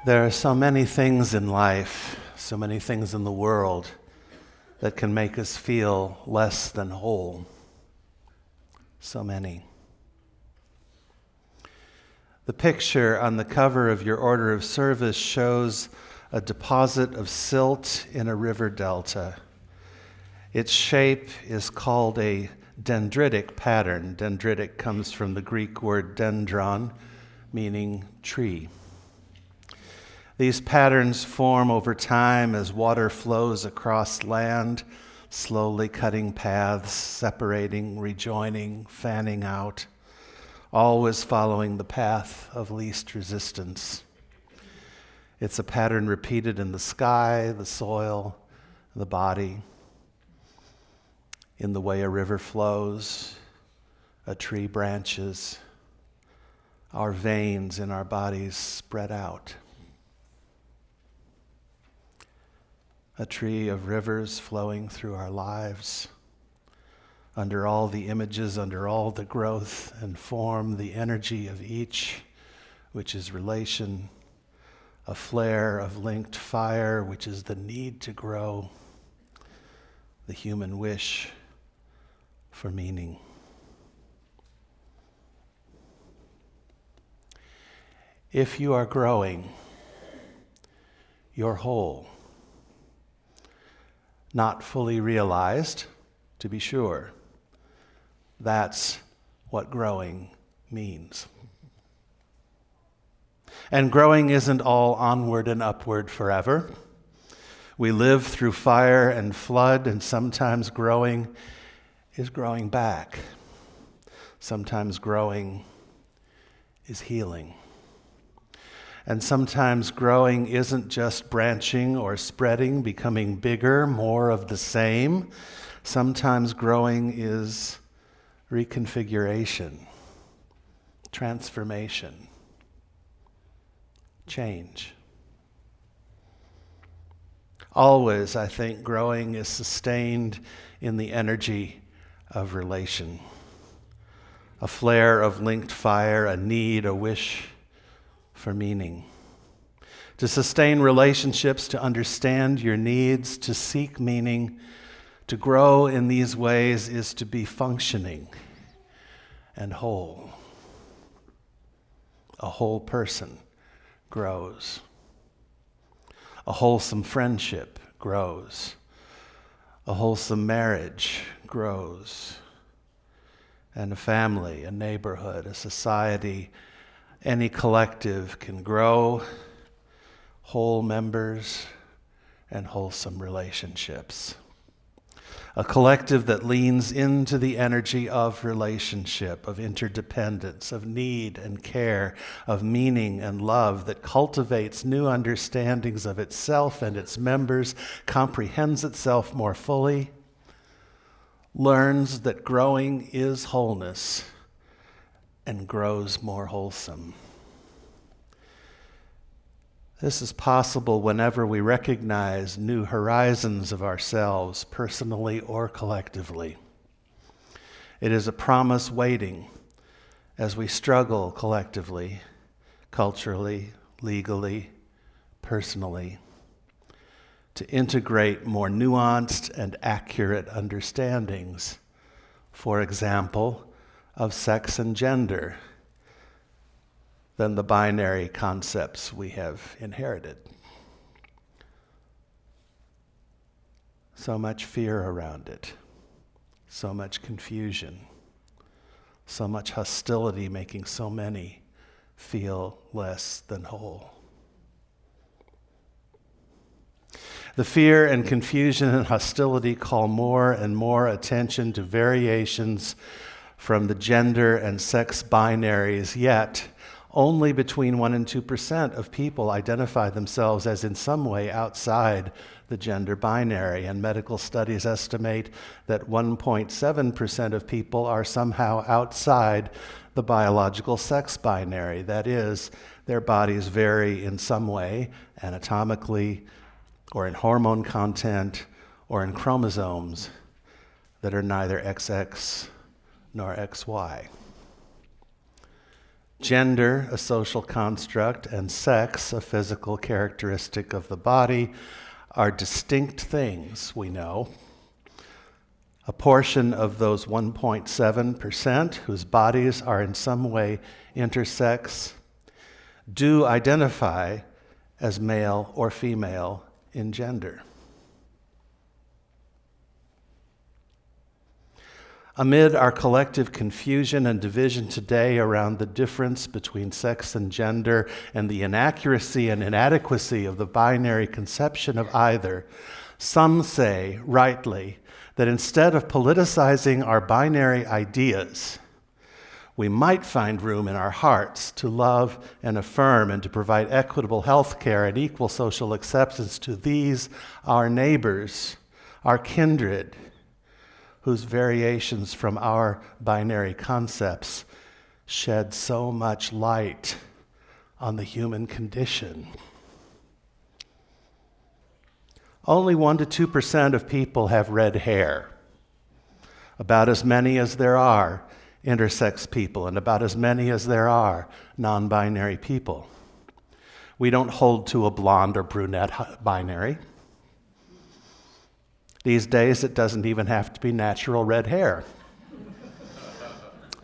There are so many things in life, so many things in the world that can make us feel less than whole. So many. The picture on the cover of your order of service shows a deposit of silt in a river delta. Its shape is called a dendritic pattern. Dendritic comes from the Greek word dendron, meaning tree. These patterns form over time as water flows across land, slowly cutting paths, separating, rejoining, fanning out, always following the path of least resistance. It's a pattern repeated in the sky, the soil, the body, in the way a river flows, a tree branches, our veins in our bodies spread out. A tree of rivers flowing through our lives, under all the images, under all the growth and form, the energy of each, which is relation, a flare of linked fire, which is the need to grow, the human wish for meaning. If you are growing, you're whole. Not fully realized, to be sure. That's what growing means. And growing isn't all onward and upward forever. We live through fire and flood, and sometimes growing is growing back. Sometimes growing is healing. And sometimes growing isn't just branching or spreading, becoming bigger, more of the same. Sometimes growing is reconfiguration, transformation, change. Always, I think, growing is sustained in the energy of relation. A flare of linked fire, a need, a wish for meaning. To sustain relationships, to understand your needs, to seek meaning, to grow in these ways is to be functioning and whole. A whole person grows. A wholesome friendship grows. A wholesome marriage grows. And a family, a neighborhood, a society, any collective can grow whole members and wholesome relationships. A collective that leans into the energy of relationship, of interdependence, of need and care, of meaning and love, that cultivates new understandings of itself and its members, comprehends itself more fully, learns that growing is wholeness, and grows more wholesome. This is possible whenever we recognize new horizons of ourselves, personally or collectively. It is a promise waiting as we struggle collectively, culturally, legally, personally, to integrate more nuanced and accurate understandings, for example, of sex and gender than the binary concepts we have inherited. So much fear around it, so much confusion, so much hostility, making so many feel less than whole. The fear and confusion and hostility call more and more attention to variations from the gender and sex binaries, yet only between 1% and 2% of people identify themselves as in some way outside the gender binary, and medical studies estimate that 1.7% of people are somehow outside the biological sex binary. That is, their bodies vary in some way, anatomically, or in hormone content, or in chromosomes that are neither XX nor XY. Gender, a social construct, and sex, a physical characteristic of the body, are distinct things, we know. A portion of those 1.7% whose bodies are in some way intersex do identify as male or female in gender. Amid our collective confusion and division today around the difference between sex and gender and the inaccuracy and inadequacy of the binary conception of either, some say, rightly, that instead of politicizing our binary ideas, we might find room in our hearts to love and affirm and to provide equitable health care and equal social acceptance to these, our neighbors, our kindred, whose variations from our binary concepts shed so much light on the human condition. Only 1% to 2% of people have red hair, about as many as there are intersex people, and about as many as there are non-binary people. We don't hold to a blonde or brunette binary. These days, it doesn't even have to be natural red hair,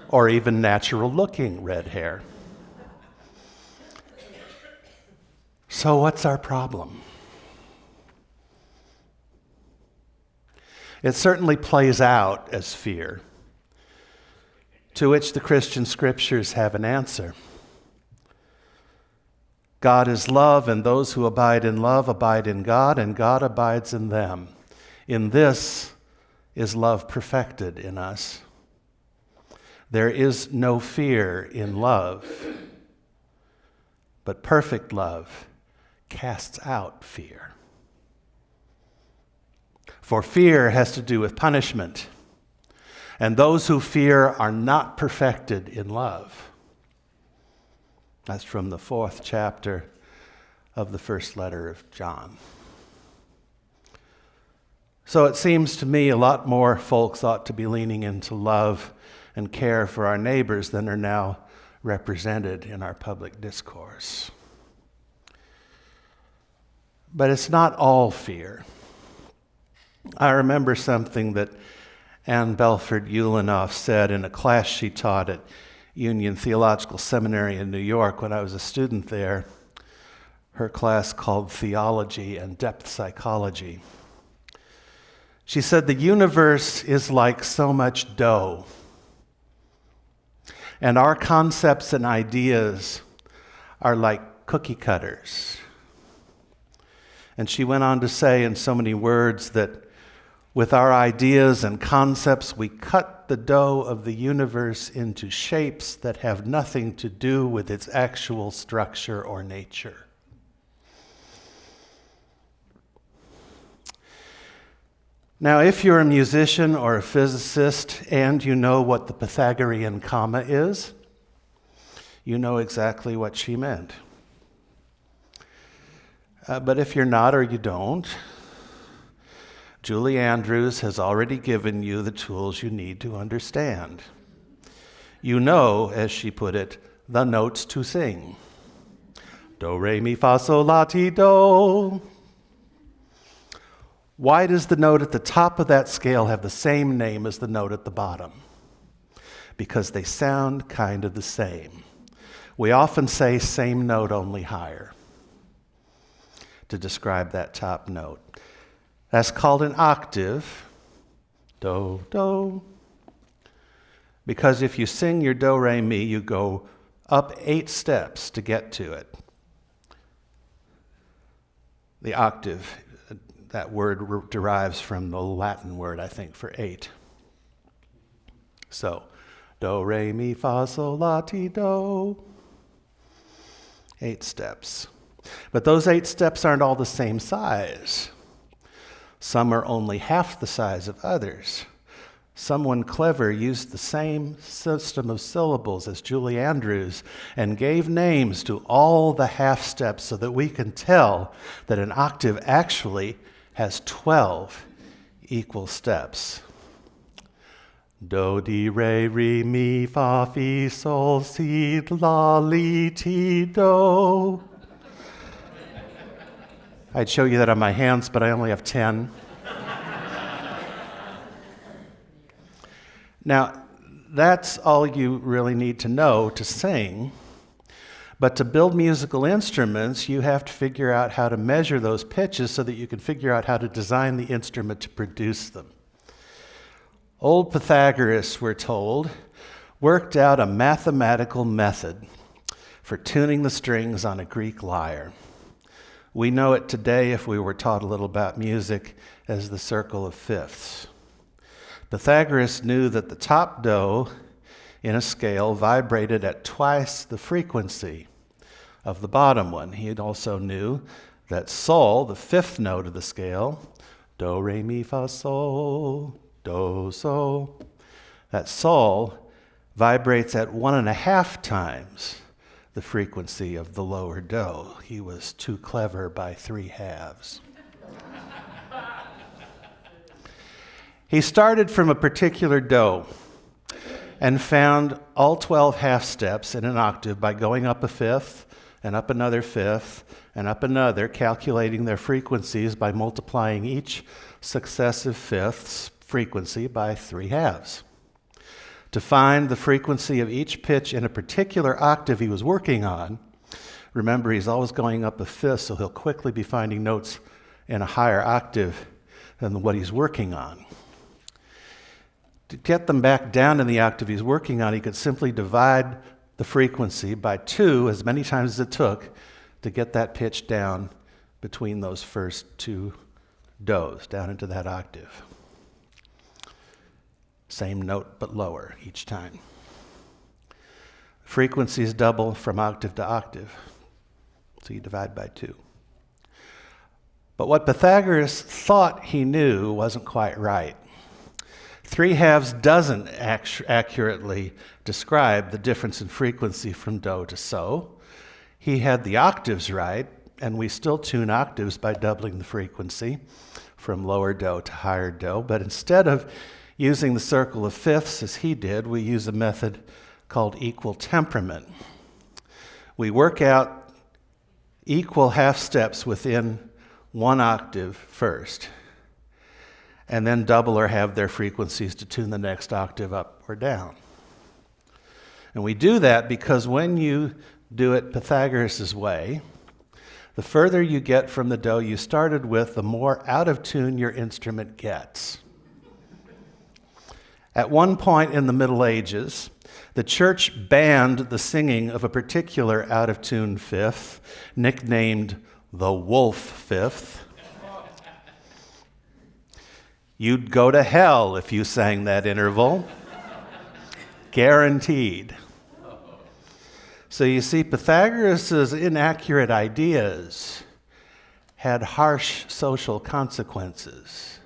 or even natural-looking red hair. So what's our problem? It certainly plays out as fear, to which the Christian scriptures have an answer. God is love, and those who abide in love abide in God, and God abides in them. In this is love perfected in us. There is no fear in love, but perfect love casts out fear. For fear has to do with punishment, and those who fear are not perfected in love. That's from the 4th chapter of the first letter of John. So it seems to me a lot more folks ought to be leaning into love and care for our neighbors than are now represented in our public discourse. But it's not all fear. I remember something that Anne Belford Ulinoff said in a class she taught at Union Theological Seminary in New York when I was a student there. Her class called Theology and Depth Psychology. She said, the universe is like so much dough, and our concepts and ideas are like cookie cutters. And she went on to say in so many words that with our ideas and concepts, we cut the dough of the universe into shapes that have nothing to do with its actual structure or nature. Now, if you're a musician or a physicist and you know what the Pythagorean comma is, you know exactly what she meant. But if you're not or you don't, Julie Andrews has already given you the tools you need to understand. You know, as she put it, the notes to sing. Do, re, mi, fa, sol, la, ti, do. Why does the note at the top of that scale have the same name as the note at the bottom? Because they sound kind of the same. We often say same note, only higher, to describe that top note. That's called an octave, do, do. Because if you sing your do, re, mi, you go up 8 steps to get to it. The octave, that word derives from the Latin word, I think, for 8. So, do, re, mi, fa, sol, la, ti, do. 8 steps. But those 8 steps aren't all the same size. Some are only half the size of others. Someone clever used the same system of syllables as Julie Andrews and gave names to all the half steps so that we can tell that an octave actually has 12 equal steps. Do, di, re, mi, fa, fi, sol, si, la, li, ti, do. I'd show you that on my hands, but I only have 10. Now, that's all you really need to know to sing. But to build musical instruments, you have to figure out how to measure those pitches so that you can figure out how to design the instrument to produce them. Old Pythagoras, we're told, worked out a mathematical method for tuning the strings on a Greek lyre. We know it today, if we were taught a little about music, as the circle of fifths. Pythagoras knew that the top do in a scale vibrated at twice the frequency of the bottom one. He also knew that sol, the fifth note of the scale, do, re, mi, fa, sol, do, sol, that sol vibrates at 1.5 times the frequency of the lower do. He was too clever by 3 halves. He started from a particular do and found all 12 half steps in an octave by going up a fifth and up another fifth and up another, calculating their frequencies by multiplying each successive fifth's frequency by 3 halves. To find the frequency of each pitch in a particular octave he was working on, remember he's always going up a fifth, so he'll quickly be finding notes in a higher octave than what he's working on. To get them back down in the octave he's working on, he could simply divide the frequency by 2 as many times as it took to get that pitch down between those first 2 do's, down into that octave. Same note, but lower each time. Frequencies double from octave to octave, so you divide by 2. But what Pythagoras thought he knew wasn't quite right. 3 halves doesn't accurately describe the difference in frequency from do to so. He had the octaves right, and we still tune octaves by doubling the frequency from lower do to higher do, but instead of using the circle of fifths as he did, we use a method called equal temperament. We work out equal half steps within 1 octave first, and then double or halve their frequencies to tune the next octave up or down. And we do that because when you do it Pythagoras' way, the further you get from the do you started with, the more out of tune your instrument gets. At one point in the Middle Ages, the church banned the singing of a particular out-of-tune fifth, nicknamed the Wolf Fifth. You'd go to hell if you sang that interval. Guaranteed. So you see, Pythagoras' inaccurate ideas had harsh social consequences.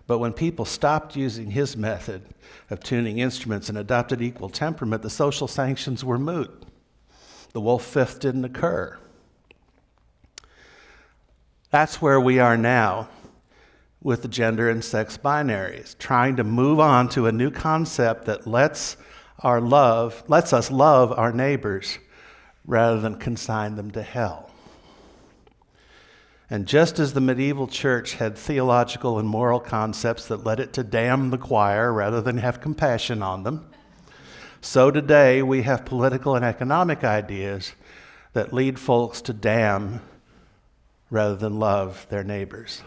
But when people stopped using his method of tuning instruments and adopted equal temperament, the social sanctions were moot. The wolf fifth didn't occur. That's where we are now with the gender and sex binaries, trying to move on to a new concept that lets us love our neighbors rather than consign them to hell. And just as the medieval church had theological and moral concepts that led it to damn the choir rather than have compassion on them, so today we have political and economic ideas that lead folks to damn rather than love their neighbors.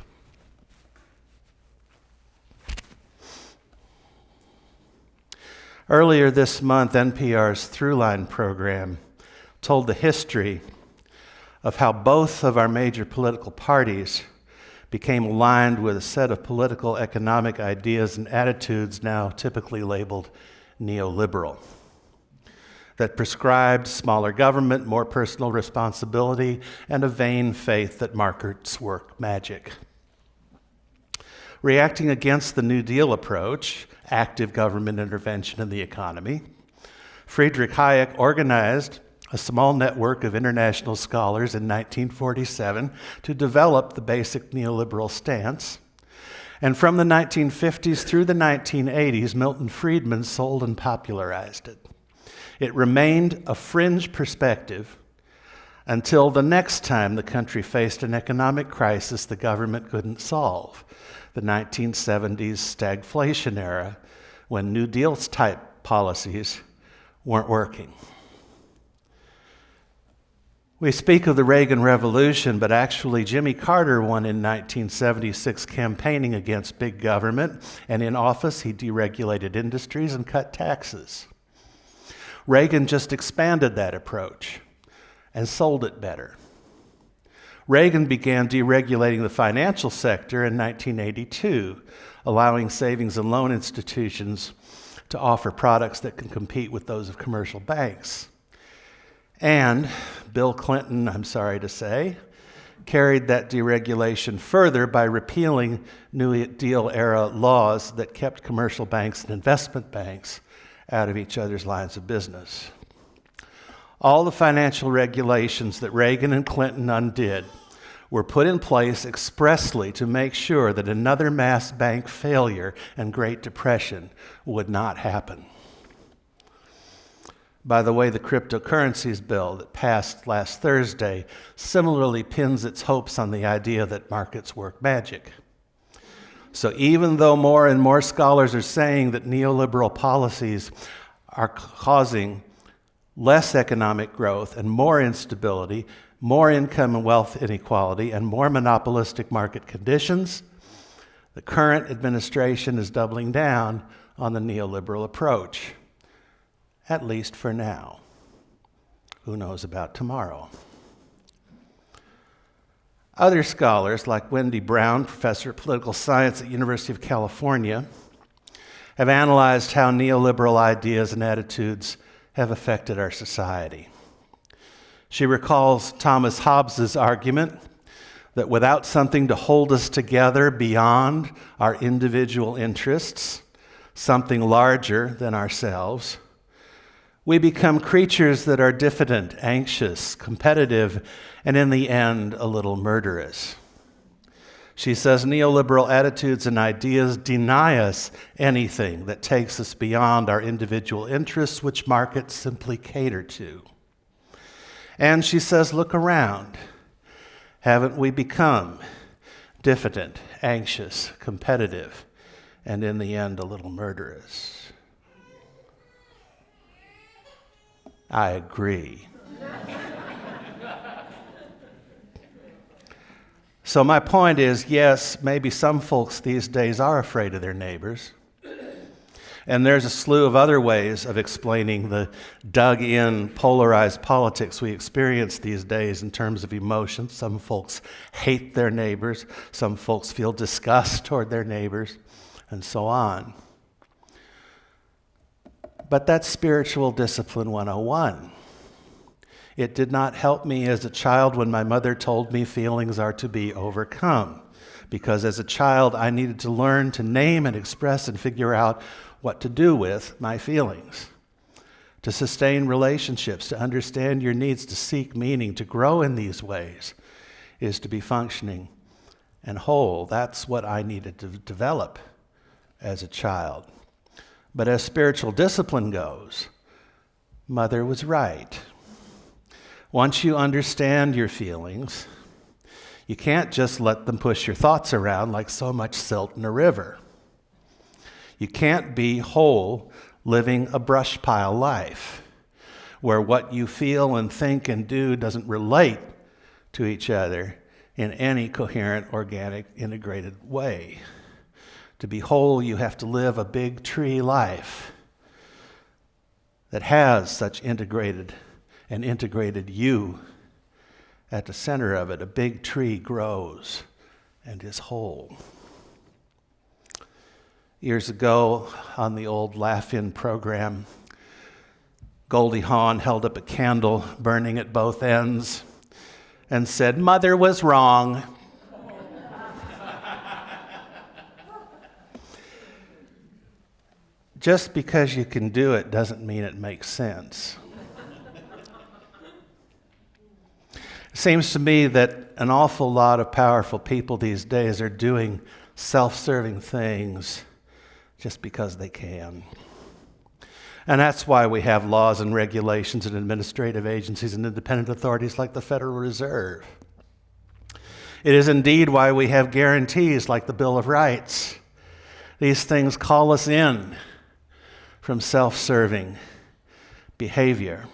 Earlier this month, NPR's Throughline program told the history of how both of our major political parties became aligned with a set of political economic ideas and attitudes now typically labeled neoliberal, that prescribed smaller government, more personal responsibility, and a vain faith that markets work magic. Reacting against the New Deal approach, active government intervention in the economy, Friedrich Hayek organized a small network of international scholars in 1947 to develop the basic neoliberal stance. And from the 1950s through the 1980s, Milton Friedman sold and popularized it. It remained a fringe perspective until the next time the country faced an economic crisis the government couldn't solve, the 1970s stagflation era, when New Deal-type policies weren't working. We speak of the Reagan Revolution, but actually Jimmy Carter won in 1976 campaigning against big government, and in office he deregulated industries and cut taxes. Reagan just expanded that approach and sold it better. Reagan began deregulating the financial sector in 1982, allowing savings and loan institutions to offer products that can compete with those of commercial banks. And Bill Clinton, I'm sorry to say, carried that deregulation further by repealing New Deal-era laws that kept commercial banks and investment banks out of each other's lines of business. All the financial regulations that Reagan and Clinton undid were put in place expressly to make sure that another mass bank failure and Great Depression would not happen. By the way, the cryptocurrencies bill that passed last Thursday similarly pins its hopes on the idea that markets work magic. So even though more and more scholars are saying that neoliberal policies are causing less economic growth and more instability, more income and wealth inequality, and more monopolistic market conditions, the current administration is doubling down on the neoliberal approach. At least for now. Who knows about tomorrow? Other scholars, like Wendy Brown, professor of political science at University of California, have analyzed how neoliberal ideas and attitudes have affected our society. She recalls Thomas Hobbes's argument that without something to hold us together beyond our individual interests, something larger than ourselves, we become creatures that are diffident, anxious, competitive, and in the end, a little murderous. She says neoliberal attitudes and ideas deny us anything that takes us beyond our individual interests, which markets simply cater to. And she says, look around. Haven't we become diffident, anxious, competitive, and in the end, a little murderous? I agree. So my point is, yes, maybe some folks these days are afraid of their neighbors. And there's a slew of other ways of explaining the dug-in, polarized politics we experience these days in terms of emotion. Some folks hate their neighbors. Some folks feel disgust toward their neighbors, and so on. But that's Spiritual Discipline 101. It did not help me as a child when my mother told me feelings are to be overcome, because as a child I needed to learn to name and express and figure out what to do with my feelings. To sustain relationships, to understand your needs, to seek meaning, to grow in these ways is to be functioning and whole. That's what I needed to develop as a child. But as spiritual discipline goes, Mother was right. Once you understand your feelings, you can't just let them push your thoughts around like so much silt in a river. You can't be whole living a brush pile life, where what you feel and think and do doesn't relate to each other in any coherent, organic, integrated way. To be whole, you have to live a big tree life that has such integrated you at the center of it. A big tree grows and is whole. Years ago, on the old Laugh-In program, Goldie Hawn held up a candle burning at both ends and said, "Mother was wrong." Just because you can do it doesn't mean it makes sense. It seems to me that an awful lot of powerful people these days are doing self-serving things just because they can. And that's why we have laws and regulations and administrative agencies and independent authorities like the Federal Reserve. It is indeed why we have guarantees like the Bill of Rights. These things call us in from self-serving behavior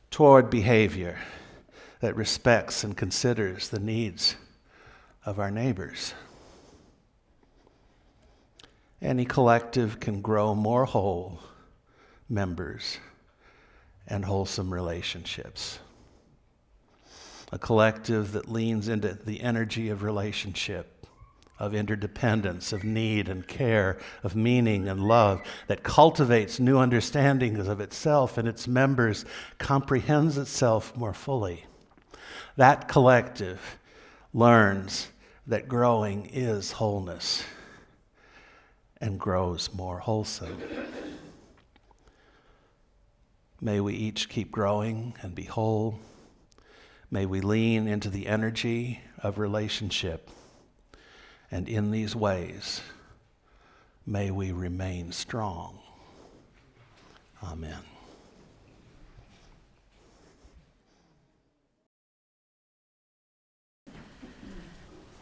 toward behavior that respects and considers the needs of our neighbors. Any collective can grow more whole members and wholesome relationships. A collective that leans into the energy of relationship, of interdependence, of need and care, of meaning and love, that cultivates new understandings of itself and its members, comprehends itself more fully. That collective learns that growing is wholeness and grows more wholesome. May we each keep growing and be whole. May we lean into the energy of relationship. And in these ways, may we remain strong. Amen.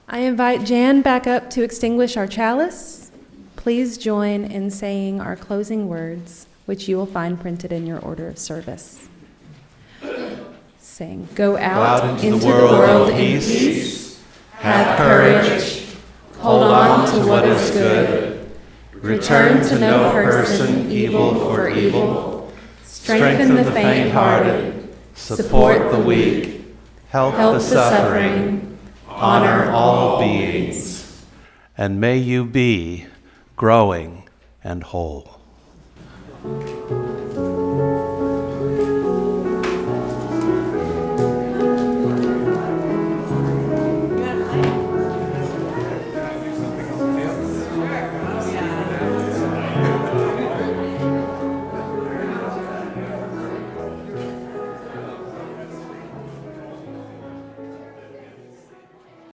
I invite Jan back up to extinguish our chalice. Please join in saying our closing words, which you will find printed in your order of service. Saying, go out into the world in peace, have courage, hold on to what is good, return to no person evil for evil, strengthen the faint-hearted, support the weak, help the suffering, honor all beings. And may you be growing and whole.